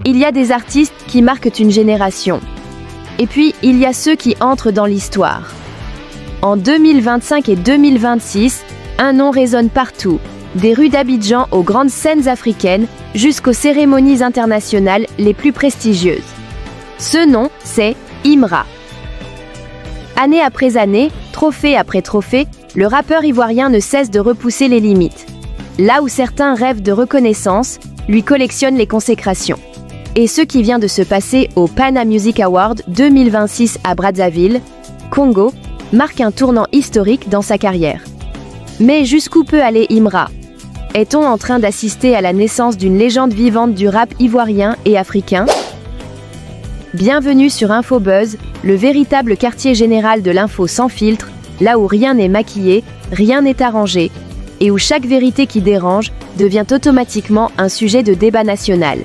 Il y a des artistes qui marquent une génération. Et puis, il y a ceux qui entrent dans l'histoire. En 2025 et 2026, un nom résonne partout, des rues d'Abidjan aux grandes scènes africaines jusqu'aux cérémonies internationales les plus prestigieuses. Ce nom, c'est Imra. Année après année, trophée après trophée, le rappeur ivoirien ne cesse de repousser les limites. Là où certains rêvent de reconnaissance, lui collectionne les consécrations. Et ce qui vient de se passer au Pana Music Award 2026 à Brazzaville, Congo, marque un tournant historique dans sa carrière. Mais jusqu'où peut aller Imra? Est-on en train d'assister à la naissance d'une légende vivante du rap ivoirien et africain? Bienvenue sur InfoBuzz, le véritable quartier général de l'info sans filtre, là où rien n'est maquillé, rien n'est arrangé, et où chaque vérité qui dérange devient automatiquement un sujet de débat national.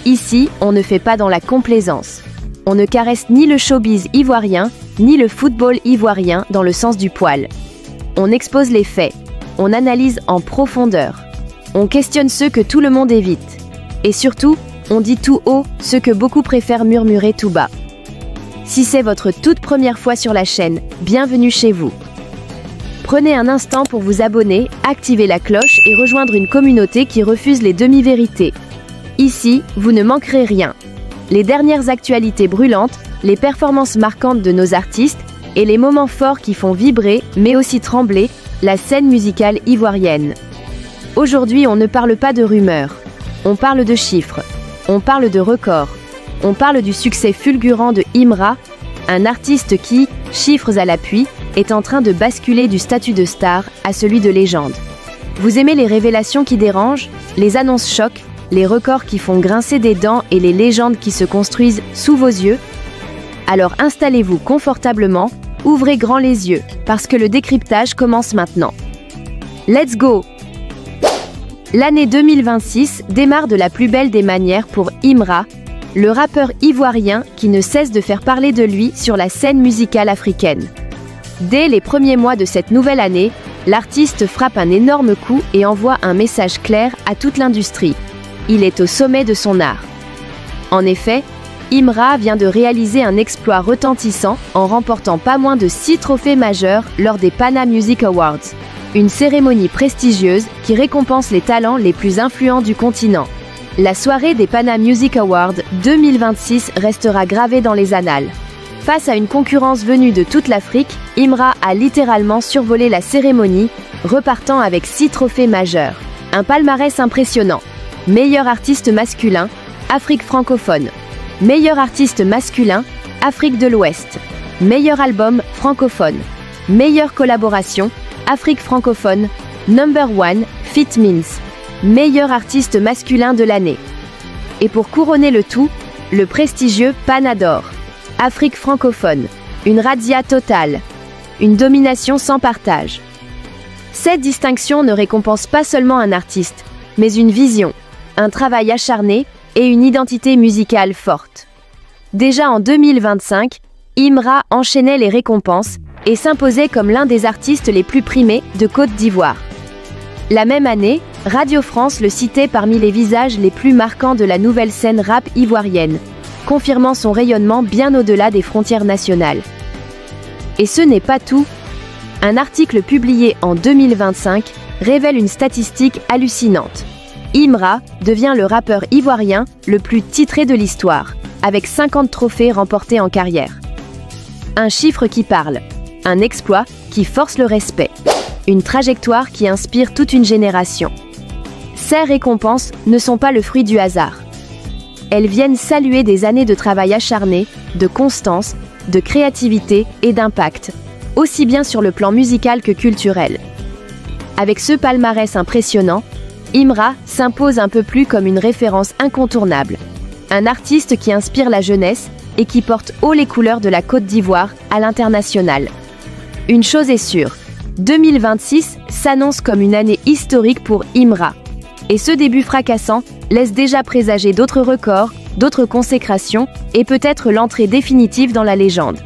Ici, on ne fait pas dans la complaisance. On ne caresse ni le showbiz ivoirien, ni le football ivoirien dans le sens du poil. On expose les faits, on analyse en profondeur, on questionne ceux que tout le monde évite. Et surtout, on dit tout haut ce que beaucoup préfèrent murmurer tout bas. Si c'est votre toute première fois sur la chaîne, bienvenue chez vous. Prenez un instant pour vous abonner, activer la cloche et rejoindre une communauté qui refuse les demi-vérités. Ici, vous ne manquerez rien. Les dernières actualités brûlantes, les performances marquantes de nos artistes et les moments forts qui font vibrer, mais aussi trembler, la scène musicale ivoirienne. Aujourd'hui, on ne parle pas de rumeurs. On parle de chiffres. On parle de records. On parle du succès fulgurant de Imra, un artiste qui, chiffres à l'appui, est en train de basculer du statut de star à celui de légende. Vous aimez les révélations qui dérangent, les annonces chocs, les records qui font grincer des dents et les légendes qui se construisent sous vos yeux? Alors installez-vous confortablement, ouvrez grand les yeux, parce que le décryptage commence maintenant. Let's go! L'année 2026 démarre de la plus belle des manières pour Imra, le rappeur ivoirien qui ne cesse de faire parler de lui sur la scène musicale africaine. Dès les premiers mois de cette nouvelle année, l'artiste frappe un énorme coup et envoie un message clair à toute l'industrie. Il est au sommet de son art. En effet, Imra vient de réaliser un exploit retentissant en remportant pas moins de 6 trophées majeurs lors des Pana Music Awards, une cérémonie prestigieuse qui récompense les talents les plus influents du continent. La soirée des Pana Music Awards 2026 restera gravée dans les annales. Face à une concurrence venue de toute l'Afrique, Imra a littéralement survolé la cérémonie, repartant avec 6 trophées majeurs. Un palmarès impressionnant. Meilleur artiste masculin, Afrique francophone. Meilleur artiste masculin, Afrique de l'Ouest. Meilleur album francophone. Meilleure collaboration, Afrique francophone. Number 1, Fit Means. Meilleur artiste masculin de l'année. Et pour couronner le tout, le prestigieux Pana d'Or. Afrique francophone. Une razzia totale. Une domination sans partage. Cette distinction ne récompense pas seulement un artiste, mais une vision, un travail acharné et une identité musicale forte. Déjà en 2025, Imra enchaînait les récompenses et s'imposait comme l'un des artistes les plus primés de Côte d'Ivoire. La même année, Radio France le citait parmi les visages les plus marquants de la nouvelle scène rap ivoirienne, confirmant son rayonnement bien au-delà des frontières nationales. Et ce n'est pas tout. Un article publié en 2025 révèle une statistique hallucinante. Imra devient le rappeur ivoirien le plus titré de l'histoire, avec 50 trophées remportés en carrière. Un chiffre qui parle, un exploit qui force le respect, une trajectoire qui inspire toute une génération. Ces récompenses ne sont pas le fruit du hasard. Elles viennent saluer des années de travail acharné, de constance, de créativité et d'impact, aussi bien sur le plan musical que culturel. Avec ce palmarès impressionnant, Imra s'impose un peu plus comme une référence incontournable. Un artiste qui inspire la jeunesse et qui porte haut les couleurs de la Côte d'Ivoire à l'international. Une chose est sûre, 2026 s'annonce comme une année historique pour Imra. Et ce début fracassant laisse déjà présager d'autres records, d'autres consécrations et peut-être l'entrée définitive dans la légende.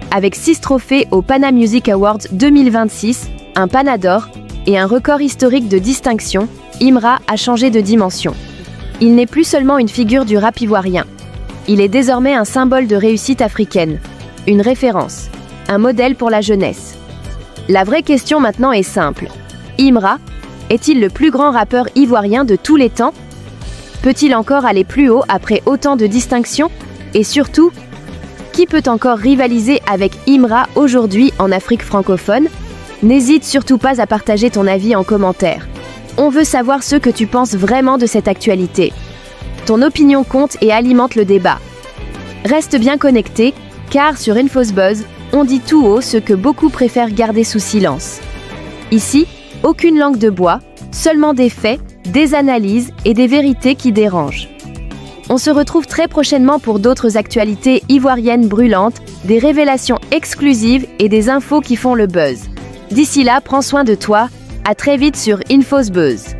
Avec 6 trophées au Pana Music Awards 2026, un Pana d'Or et un record historique de distinction, Imra a changé de dimension. Il n'est plus seulement une figure du rap ivoirien. Il est désormais un symbole de réussite africaine, une référence, un modèle pour la jeunesse. La vraie question maintenant est simple. Imra est-il le plus grand rappeur ivoirien de tous les temps? Peut-il encore aller plus haut après autant de distinctions? Et surtout, qui peut encore rivaliser avec Imra aujourd'hui en Afrique francophone? N'hésite surtout pas à partager ton avis en commentaire. On veut savoir ce que tu penses vraiment de cette actualité. Ton opinion compte et alimente le débat. Reste bien connecté, car sur InfosBuzz, on dit tout haut ce que beaucoup préfèrent garder sous silence. Ici, aucune langue de bois, seulement des faits, des analyses et des vérités qui dérangent. On se retrouve très prochainement pour d'autres actualités ivoiriennes brûlantes, des révélations exclusives et des infos qui font le buzz. D'ici là, prends soin de toi. À très vite sur InfosBuzz.